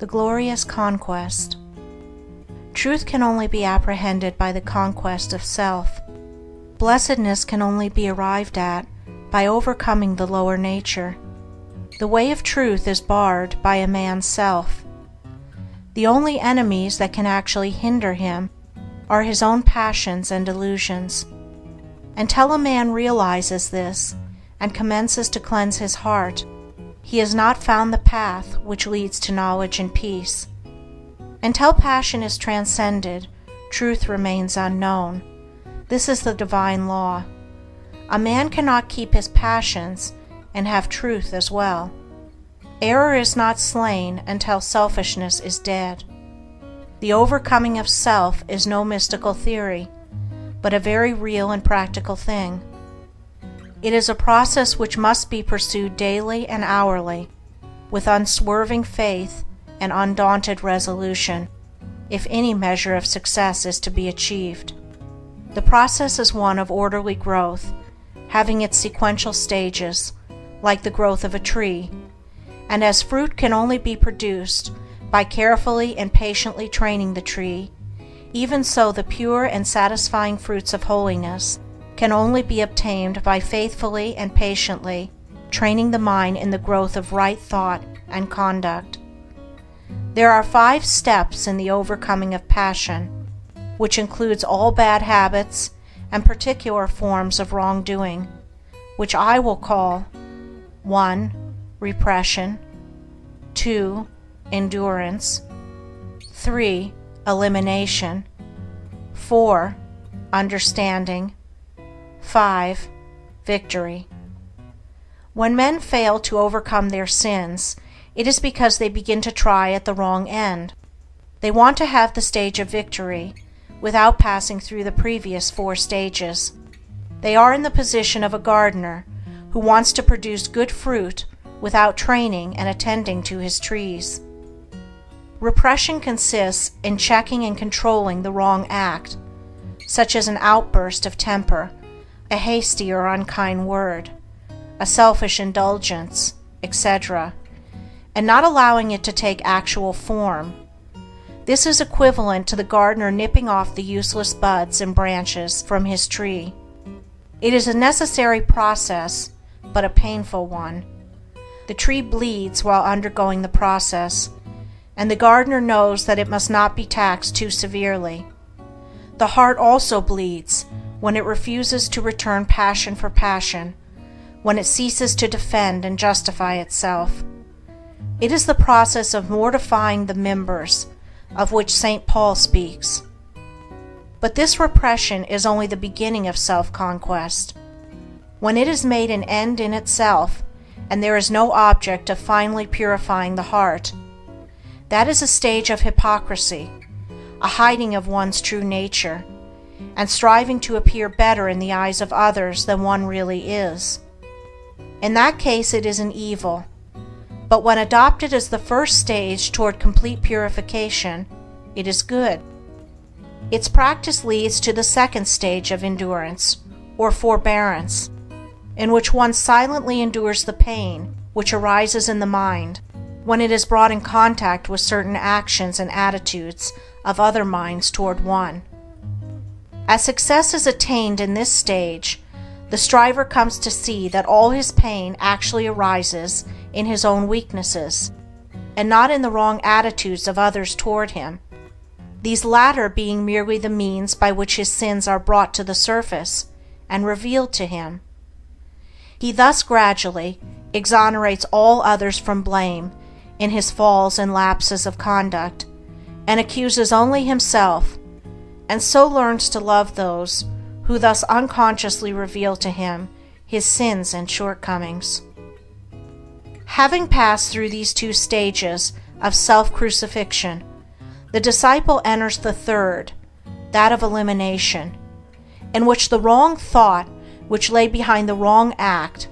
The Glorious Conquest. Truth can only be apprehended by the conquest of self. Blessedness can only be arrived at by overcoming the lower nature. The way of truth is barred by a man's self. The only enemies that can actually hinder him are his own passions and delusions. Until a man realizes this and commences to cleanse his heart, he has not found the path which leads to knowledge and peace. Until passion is transcended, truth remains unknown. This is the divine law. A man cannot keep his passions and have truth as well. Error is not slain until selfishness is dead. The overcoming of self is no mystical theory, but a very real and practical thing. It is a process which must be pursued daily and hourly, with unswerving faith and undaunted resolution, if any measure of success is to be achieved. The process is one of orderly growth, having its sequential stages, like the growth of a tree, and as fruit can only be produced by carefully and patiently training the tree, even so the pure and satisfying fruits of holiness can only be obtained by faithfully and patiently training the mind in the growth of right thought and conduct. There are 5 steps in the overcoming of passion, which includes all bad habits and particular forms of wrongdoing, which I will call 1. Repression, 2. Endurance, 3. Elimination, 4. Understanding, 5. Victory. When men fail to overcome their sins, it is because they begin to try at the wrong end. They want to have the stage of victory without passing through the previous 4 stages. They are in the position of a gardener who wants to produce good fruit without training and attending to his trees. Repression consists in checking and controlling the wrong act, such as an outburst of temper, a hasty or unkind word, a selfish indulgence, etc., and not allowing it to take actual form. This is equivalent to the gardener nipping off the useless buds and branches from his tree. It is a necessary process, but a painful one. The tree bleeds while undergoing the process, and the gardener knows that it must not be taxed too severely. The heart also bleeds when it refuses to return passion for passion, when it ceases to defend and justify itself. It is the process of mortifying the members, of which St. Paul speaks. But this repression is only the beginning of self-conquest. When it is made an end in itself, and there is no object of finally purifying the heart, that is a stage of hypocrisy, a hiding of one's true nature, and striving to appear better in the eyes of others than one really is. In that case it is an evil, but when adopted as the first stage toward complete purification, it is good. Its practice leads to the second stage of endurance, or forbearance, in which one silently endures the pain which arises in the mind when it is brought in contact with certain actions and attitudes of other minds toward one. As success is attained in this stage, the striver comes to see that all his pain actually arises in his own weaknesses, and not in the wrong attitudes of others toward him, these latter being merely the means by which his sins are brought to the surface and revealed to him. He thus gradually exonerates all others from blame in his falls and lapses of conduct, and accuses only himself, and so learns to love those who thus unconsciously reveal to him his sins and shortcomings. Having passed through these 2 stages of self-crucifixion, the disciple enters the third, that of elimination, in which the wrong thought which lay behind the wrong act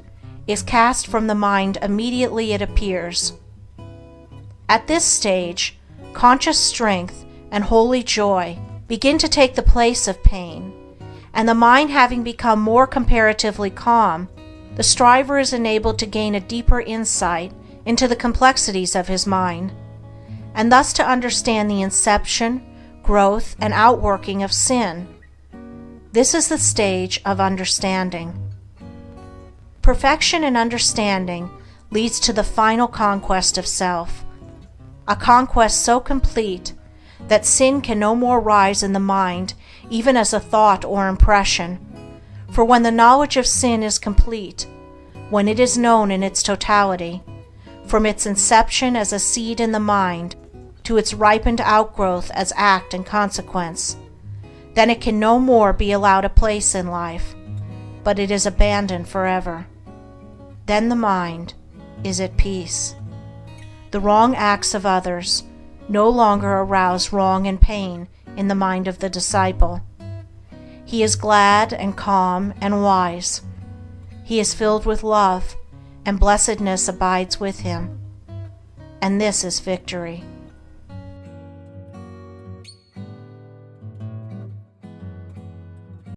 is cast from the mind immediately it appears. At this stage, conscious strength and holy joy begin to take the place of pain, and the mind having become more comparatively calm, the striver is enabled to gain a deeper insight into the complexities of his mind, and thus to understand the inception, growth, and outworking of sin. This is the stage of understanding. Perfection in understanding leads to the final conquest of self, a conquest so complete that sin can no more rise in the mind even as a thought or impression, for when the knowledge of sin is complete, when it is known in its totality, from its inception as a seed in the mind to its ripened outgrowth as act and consequence, then it can no more be allowed a place in life, but it is abandoned forever. Then the mind is at peace. The wrong acts of others no longer arouse wrong and pain in the mind of the disciple. He is glad and calm and wise. He is filled with love, and blessedness abides with him. And this is victory.